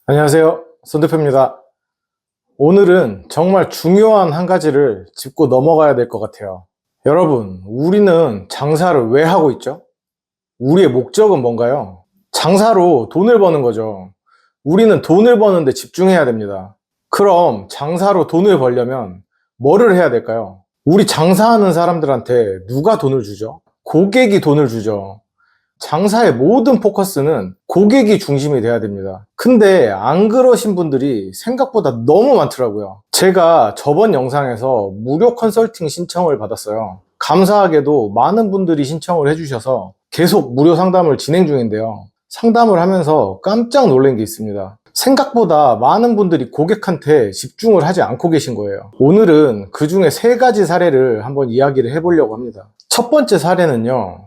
안녕하세요. 손 대표입니다. 오늘은 정말 중요한 한 가지를 짚고 넘어가야 될 것 같아요. 여러분, 우리는 장사를 왜 하고 있죠? 우리의 목적은 뭔가요? 장사로 돈을 버는 거죠. 우리는 돈을 버는데 집중해야 됩니다. 그럼 장사로 돈을 벌려면 뭐를 해야 될까요? 우리 장사하는 사람들한테 누가 돈을 주죠? 고객이 돈을 주죠. 장사의 모든 포커스는 고객이 중심이 돼야 됩니다. 근데 안 그러신 분들이 생각보다 너무 많더라고요. 제가 저번 영상에서 무료 컨설팅 신청을 받았어요. 감사하게도 많은 분들이 신청을 해주셔서 계속 무료 상담을 진행 중인데요. 상담을 하면서 깜짝 놀란 게 있습니다. 생각보다 많은 분들이 고객한테 집중을 하지 않고 계신 거예요. 오늘은 그 중에 3가지 사례를 한번 이야기를 해보려고 합니다. 첫 번째 사례는요,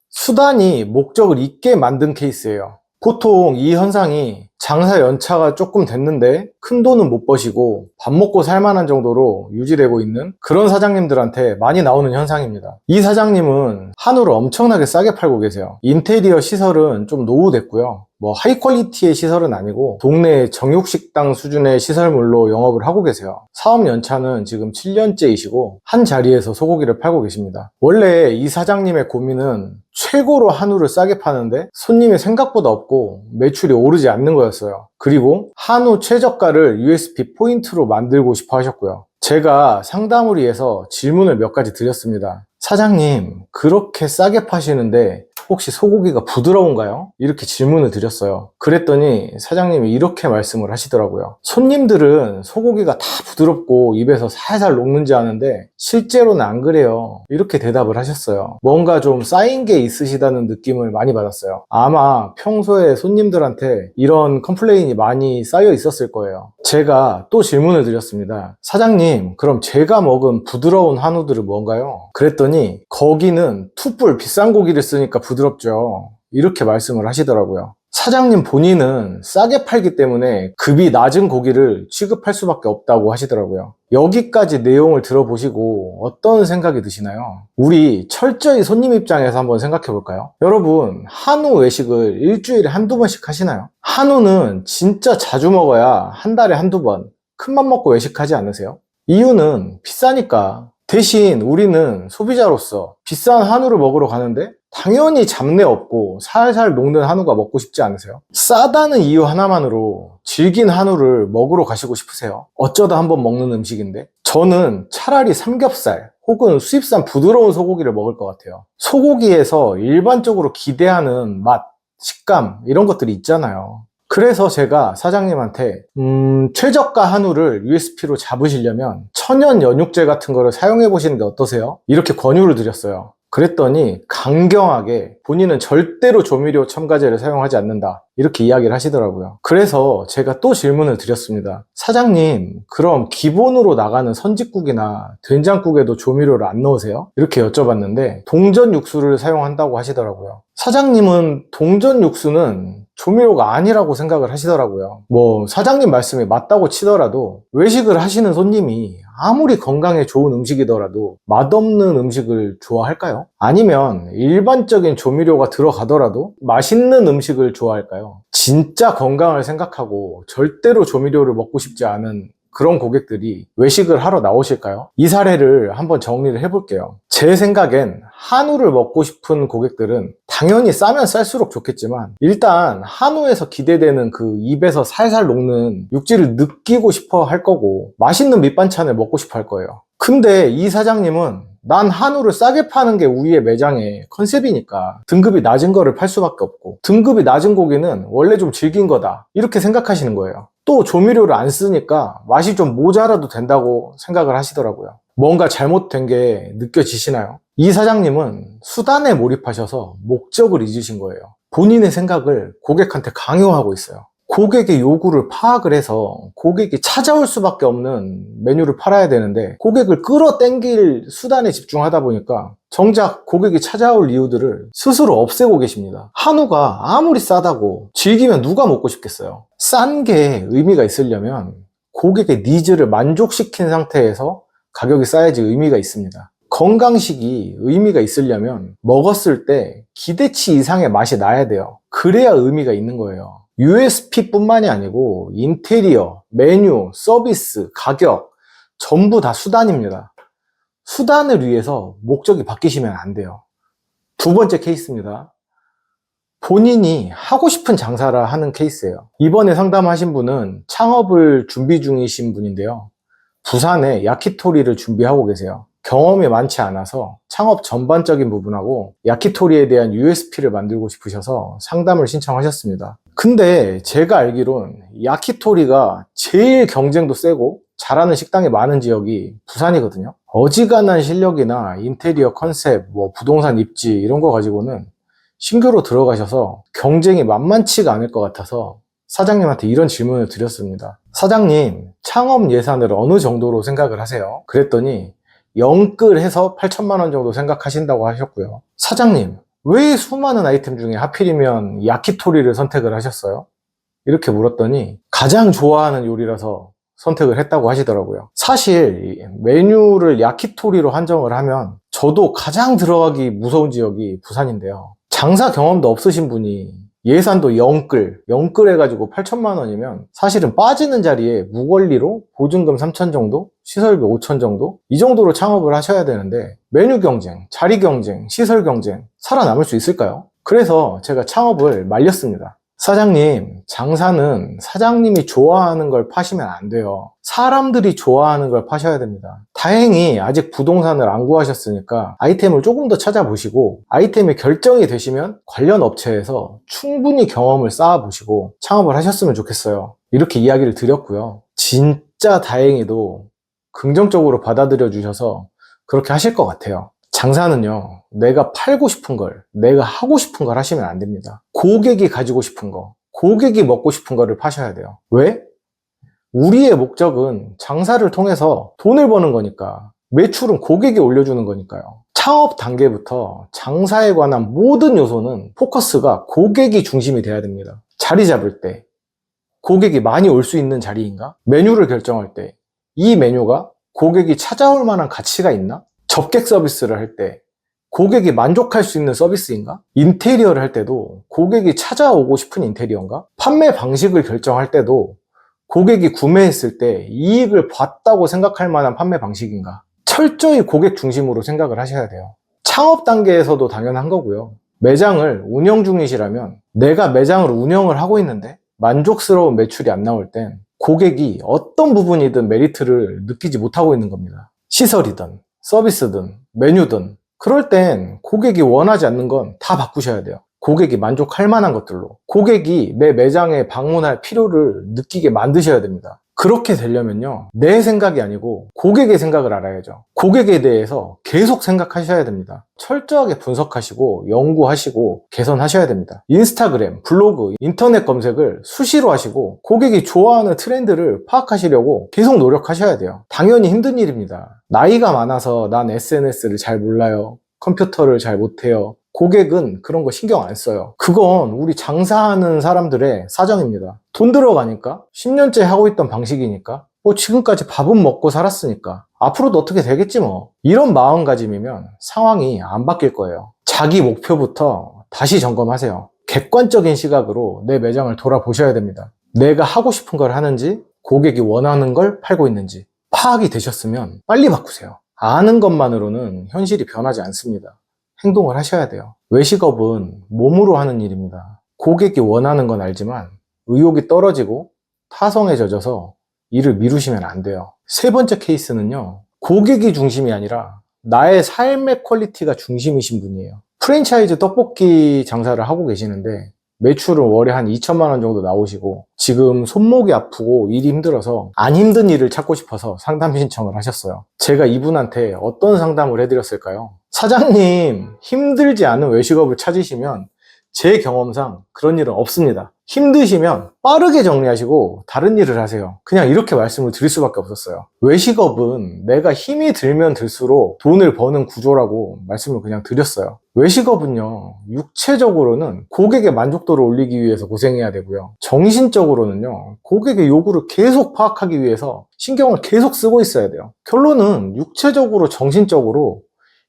수단이 목적을 잊게 만든 케이스예요. 보통 이 현상이 장사 연차가 조금 됐는데 큰 돈은 못 버시고 밥 먹고 살만한 정도로 유지되고 있는 그런 사장님들한테 많이 나오는 현상입니다. 이 사장님은 한우를 엄청나게 싸게 팔고 계세요. 인테리어 시설은 좀 노후됐고요. 하이 퀄리티의 시설은 아니고 동네 정육식당 수준의 시설물로 영업을 하고 계세요. 사업 연차는 지금 7년째이시고 한 자리에서 소고기를 팔고 계십니다. 원래 이 사장님의 고민은 최고로 한우를 싸게 파는데 손님이 생각보다 없고 매출이 오르지 않는 거였어요. 그리고 한우 최저가를 USP 포인트로 만들고 싶어 하셨고요. 제가 상담을 위해서 질문을 몇 가지 드렸습니다. 사장님, 그렇게 싸게 파시는데 혹시 소고기가 부드러운가요? 이렇게 질문을 드렸어요. 그랬더니 사장님이 이렇게 말씀을 하시더라고요. 손님들은 소고기가 다 부드럽고 입에서 살살 녹는지 아는데 실제로는 안 그래요. 이렇게 대답을 하셨어요. 뭔가 좀 쌓인 게 있으시다는 느낌을 많이 받았어요. 아마 평소에 손님들한테 이런 컴플레인이 많이 쌓여 있었을 거예요. 제가 또 질문을 드렸습니다. 사장님, 그럼 제가 먹은 부드러운 한우들은 뭔가요? 그랬더니 거기는 투뿔 비싼 고기를 쓰니까 부드럽죠. 이렇게 말씀을 하시더라고요. 사장님 본인은 싸게 팔기 때문에 급이 낮은 고기를 취급할 수밖에 없다고 하시더라고요. 여기까지 내용을 들어보시고 어떤 생각이 드시나요? 우리 철저히 손님 입장에서 한번 생각해 볼까요? 여러분, 한우 외식을 일주일에 한두 번씩 하시나요? 한우는 진짜 자주 먹어야 한 달에 한두 번 큰맘 먹고 외식하지 않으세요? 이유는 비싸니까. 대신 우리는 소비자로서 비싼 한우를 먹으러 가는데 당연히 잡내 없고 살살 녹는 한우가 먹고 싶지 않으세요? 싸다는 이유 하나만으로 질긴 한우를 먹으러 가시고 싶으세요? 어쩌다 한번 먹는 음식인데? 저는 차라리 삼겹살 혹은 수입산 부드러운 소고기를 먹을 것 같아요. 소고기에서 일반적으로 기대하는 맛, 식감 이런 것들이 있잖아요. 그래서 제가 사장님한테 최저가 한우를 USP로 잡으시려면 천연 연육제 같은 거를 사용해 보시는 게 어떠세요? 이렇게 권유를 드렸어요. 그랬더니 강경하게 본인은 절대로 조미료 첨가제를 사용하지 않는다, 이렇게 이야기를 하시더라고요. 그래서 제가 또 질문을 드렸습니다. 사장님, 그럼 기본으로 나가는 선짓국이나 된장국에도 조미료를 안 넣으세요? 이렇게 여쭤봤는데 동전 육수를 사용한다고 하시더라고요. 사장님은 동전 육수는 조미료가 아니라고 생각을 하시더라고요. 사장님 말씀이 맞다고 치더라도 외식을 하시는 손님이 아무리 건강에 좋은 음식이더라도 맛없는 음식을 좋아할까요? 아니면 일반적인 조미료가 들어가더라도 맛있는 음식을 좋아할까요? 진짜 건강을 생각하고 절대로 조미료를 먹고 싶지 않은 그런 고객들이 외식을 하러 나오실까요? 이 사례를 한번 정리를 해볼게요. 제 생각엔 한우를 먹고 싶은 고객들은 당연히 싸면 쌀수록 좋겠지만 일단 한우에서 기대되는 그 입에서 살살 녹는 육질을 느끼고 싶어 할 거고 맛있는 밑반찬을 먹고 싶어 할 거예요. 근데 이 사장님은 난 한우를 싸게 파는 게 우리의 매장의 컨셉이니까 등급이 낮은 거를 팔 수밖에 없고 등급이 낮은 고기는 원래 좀 질긴 거다, 이렇게 생각하시는 거예요. 또 조미료를 안 쓰니까 맛이 좀 모자라도 된다고 생각을 하시더라고요. 뭔가 잘못된 게 느껴지시나요? 이 사장님은 수단에 몰입하셔서 목적을 잊으신 거예요. 본인의 생각을 고객한테 강요하고 있어요. 고객의 요구를 파악을 해서 고객이 찾아올 수밖에 없는 메뉴를 팔아야 되는데 고객을 끌어당길 수단에 집중하다 보니까 정작 고객이 찾아올 이유들을 스스로 없애고 계십니다. 한우가 아무리 싸다고 질기면 누가 먹고 싶겠어요? 싼 게 의미가 있으려면 고객의 니즈를 만족시킨 상태에서 가격이 싸야지 의미가 있습니다. 건강식이 의미가 있으려면 먹었을 때 기대치 이상의 맛이 나야 돼요. 그래야 의미가 있는 거예요. USP뿐만이 아니고 인테리어, 메뉴, 서비스, 가격 전부 다 수단입니다. 수단을 위해서 목적이 바뀌시면 안 돼요. 두 번째 케이스입니다. 본인이 하고 싶은 장사를 하는 케이스예요. 이번에 상담하신 분은 창업을 준비 중이신 분인데요. 부산에 야키토리를 준비하고 계세요. 경험이 많지 않아서 창업 전반적인 부분하고 야키토리에 대한 USP를 만들고 싶으셔서 상담을 신청하셨습니다. 근데 제가 알기론 야키토리가 제일 경쟁도 세고 잘하는 식당이 많은 지역이 부산이거든요. 어지간한 실력이나 인테리어 컨셉, 부동산 입지 이런 거 가지고는 신규로 들어가셔서 경쟁이 만만치가 않을 것 같아서 사장님한테 이런 질문을 드렸습니다. 사장님, 창업 예산을 어느 정도로 생각을 하세요? 그랬더니 영끌해서 8천만 원 정도 생각하신다고 하셨고요. 사장님, 왜 수많은 아이템 중에 하필이면 야키토리를 선택을 하셨어요? 이렇게 물었더니 가장 좋아하는 요리라서 선택을 했다고 하시더라고요. 사실 메뉴를 야키토리로 한정을 하면 저도 가장 들어가기 무서운 지역이 부산인데요. 장사 경험도 없으신 분이 예산도 영끌 해가지고 8천만 원이면 사실은 빠지는 자리에 무권리로 보증금 3천 정도, 시설비 5천 정도 이 정도로 창업을 하셔야 되는데 메뉴 경쟁, 자리 경쟁, 시설 경쟁 살아남을 수 있을까요? 그래서 제가 창업을 말렸습니다. 사장님, 장사는 사장님이 좋아하는 걸 파시면 안 돼요. 사람들이 좋아하는 걸 파셔야 됩니다. 다행히 아직 부동산을 안 구하셨으니까 아이템을 조금 더 찾아보시고 아이템이 결정이 되시면 관련 업체에서 충분히 경험을 쌓아보시고 창업을 하셨으면 좋겠어요. 이렇게 이야기를 드렸고요. 진짜 다행히도 긍정적으로 받아들여 주셔서 그렇게 하실 것 같아요. 장사는요, 내가 팔고 싶은 걸, 내가 하고 싶은 걸 하시면 안 됩니다. 고객이 가지고 싶은 거, 고객이 먹고 싶은 거를 파셔야 돼요. 왜? 우리의 목적은 장사를 통해서 돈을 버는 거니까, 매출은 고객이 올려주는 거니까요. 창업 단계부터 장사에 관한 모든 요소는 포커스가 고객이 중심이 돼야 됩니다. 자리 잡을 때, 고객이 많이 올 수 있는 자리인가? 메뉴를 결정할 때, 이 메뉴가 고객이 찾아올 만한 가치가 있나? 접객 서비스를 할 때 고객이 만족할 수 있는 서비스인가? 인테리어를 할 때도 고객이 찾아오고 싶은 인테리어인가? 판매 방식을 결정할 때도 고객이 구매했을 때 이익을 봤다고 생각할 만한 판매 방식인가? 철저히 고객 중심으로 생각을 하셔야 돼요. 창업 단계에서도 당연한 거고요. 매장을 운영 중이시라면 내가 매장을 운영을 하고 있는데 만족스러운 매출이 안 나올 땐 고객이 어떤 부분이든 메리트를 느끼지 못하고 있는 겁니다. 시설이든 서비스든 메뉴든 그럴 땐 고객이 원하지 않는 건 다 바꾸셔야 돼요. 고객이 만족할 만한 것들로 고객이 내 매장에 방문할 필요를 느끼게 만드셔야 됩니다. 그렇게 되려면요, 내 생각이 아니고 고객의 생각을 알아야죠. 고객에 대해서 계속 생각하셔야 됩니다. 철저하게 분석하시고 연구하시고 개선하셔야 됩니다. 인스타그램, 블로그, 인터넷 검색을 수시로 하시고 고객이 좋아하는 트렌드를 파악하시려고 계속 노력하셔야 돼요. 당연히 힘든 일입니다. 나이가 많아서 난 SNS를 잘 몰라요, 컴퓨터를 잘 못해요, 고객은 그런 거 신경 안 써요. 그건 우리 장사하는 사람들의 사정입니다. 돈 들어가니까 10년째 하고 있던 방식이니까 지금까지 밥은 먹고 살았으니까 앞으로도 어떻게 되겠지 뭐, 이런 마음가짐이면 상황이 안 바뀔 거예요. 자기 목표부터 다시 점검하세요. 객관적인 시각으로 내 매장을 돌아보셔야 됩니다. 내가 하고 싶은 걸 하는지 고객이 원하는 걸 팔고 있는지 파악이 되셨으면 빨리 바꾸세요. 아는 것만으로는 현실이 변하지 않습니다. 행동을 하셔야 돼요. 외식업은 몸으로 하는 일입니다. 고객이 원하는 건 알지만 의욕이 떨어지고 타성에 젖어서 일을 미루시면 안 돼요. 세 번째 케이스는요, 고객이 중심이 아니라 나의 삶의 퀄리티가 중심이신 분이에요. 프랜차이즈 떡볶이 장사를 하고 계시는데 매출은 월에 한 2천만 원 정도 나오시고 지금 손목이 아프고 일이 힘들어서 안 힘든 일을 찾고 싶어서 상담 신청을 하셨어요. 제가 이분한테 어떤 상담을 해드렸을까요? 사장님, 힘들지 않은 외식업을 찾으시면 제 경험상 그런 일은 없습니다. 힘드시면 빠르게 정리하시고 다른 일을 하세요. 그냥 이렇게 말씀을 드릴 수밖에 없었어요. 외식업은 내가 힘이 들면 들수록 돈을 버는 구조라고 말씀을 그냥 드렸어요. 외식업은요, 육체적으로는 고객의 만족도를 올리기 위해서 고생해야 되고요, 정신적으로는요, 고객의 요구를 계속 파악하기 위해서 신경을 계속 쓰고 있어야 돼요. 결론은 육체적으로 정신적으로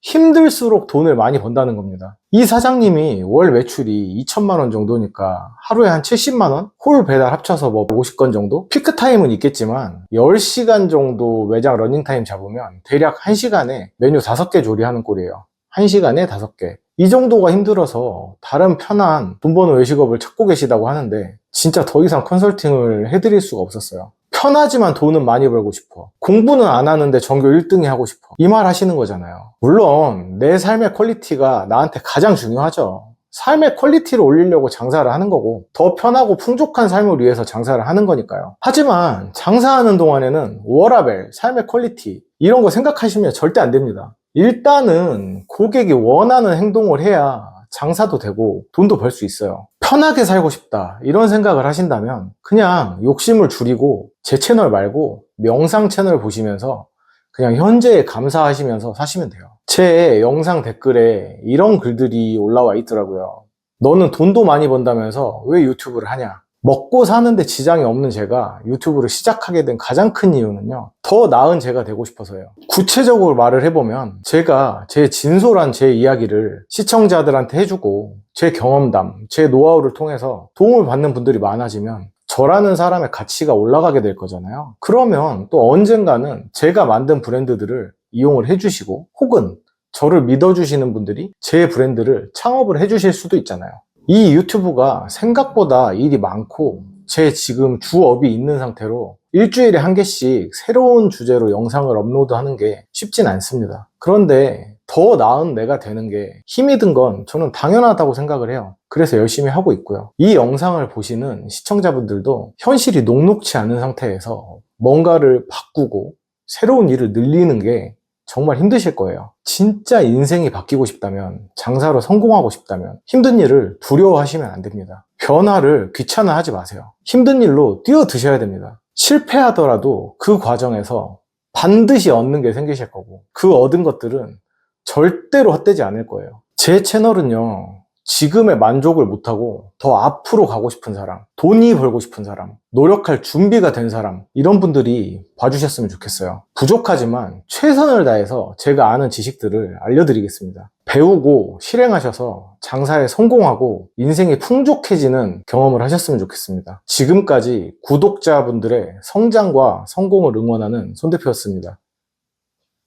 힘들수록 돈을 많이 번다는 겁니다. 이 사장님이 월 매출이 2천만 원 정도니까 하루에 한 70만 원? 홀 배달 합쳐서 뭐 50건 정도? 피크 타임은 있겠지만 10시간 정도 매장 러닝타임 잡으면 대략 1시간에 메뉴 5개 조리하는 꼴이에요. 1시간에 5개. 이 정도가 힘들어서 다른 편한 돈 버는 외식업을 찾고 계시다고 하는데 진짜 더 이상 컨설팅을 해드릴 수가 없었어요. 편하지만 돈은 많이 벌고 싶어. 공부는 안 하는데 전교 1등이 하고 싶어. 이 말 하시는 거잖아요. 물론 내 삶의 퀄리티가 나한테 가장 중요하죠. 삶의 퀄리티를 올리려고 장사를 하는 거고 더 편하고 풍족한 삶을 위해서 장사를 하는 거니까요. 하지만 장사하는 동안에는 워라밸, 삶의 퀄리티 이런 거 생각하시면 절대 안 됩니다. 일단은 고객이 원하는 행동을 해야 장사도 되고 돈도 벌 수 있어요. 편하게 살고 싶다 이런 생각을 하신다면 그냥 욕심을 줄이고 제 채널 말고 명상 채널 보시면서 그냥 현재에 감사하시면서 사시면 돼요. 제 영상 댓글에 이런 글들이 올라와 있더라고요. 너는 돈도 많이 번다면서 왜 유튜브를 하냐? 먹고 사는데 지장이 없는 제가 유튜브를 시작하게 된 가장 큰 이유는요, 더 나은 제가 되고 싶어서요. 구체적으로 말을 해보면 제가 제 진솔한 제 이야기를 시청자들한테 해주고 제 경험담, 제 노하우를 통해서 도움을 받는 분들이 많아지면 저라는 사람의 가치가 올라가게 될 거잖아요. 그러면 또 언젠가는 제가 만든 브랜드들을 이용을 해주시고 혹은 저를 믿어주시는 분들이 제 브랜드를 창업을 해주실 수도 있잖아요. 이 유튜브가 생각보다 일이 많고 제 지금 주업이 있는 상태로 일주일에 한 개씩 새로운 주제로 영상을 업로드하는 게 쉽진 않습니다. 그런데 더 나은 내가 되는 게 힘이 든 건 저는 당연하다고 생각을 해요. 그래서 열심히 하고 있고요. 이 영상을 보시는 시청자분들도 현실이 녹록치 않은 상태에서 뭔가를 바꾸고 새로운 일을 늘리는 게 정말 힘드실 거예요. 진짜 인생이 바뀌고 싶다면, 장사로 성공하고 싶다면 힘든 일을 두려워하시면 안 됩니다. 변화를 귀찮아하지 마세요. 힘든 일로 뛰어드셔야 됩니다. 실패하더라도 그 과정에서 반드시 얻는 게 생기실 거고 그 얻은 것들은 절대로 헛되지 않을 거예요. 제 채널은요, 지금의 만족을 못하고 더 앞으로 가고 싶은 사람, 돈이 벌고 싶은 사람, 노력할 준비가 된 사람, 이런 분들이 봐주셨으면 좋겠어요. 부족하지만 최선을 다해서 제가 아는 지식들을 알려드리겠습니다. 배우고 실행하셔서 장사에 성공하고 인생이 풍족해지는 경험을 하셨으면 좋겠습니다. 지금까지 구독자분들의 성장과 성공을 응원하는 손 대표였습니다.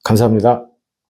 감사합니다.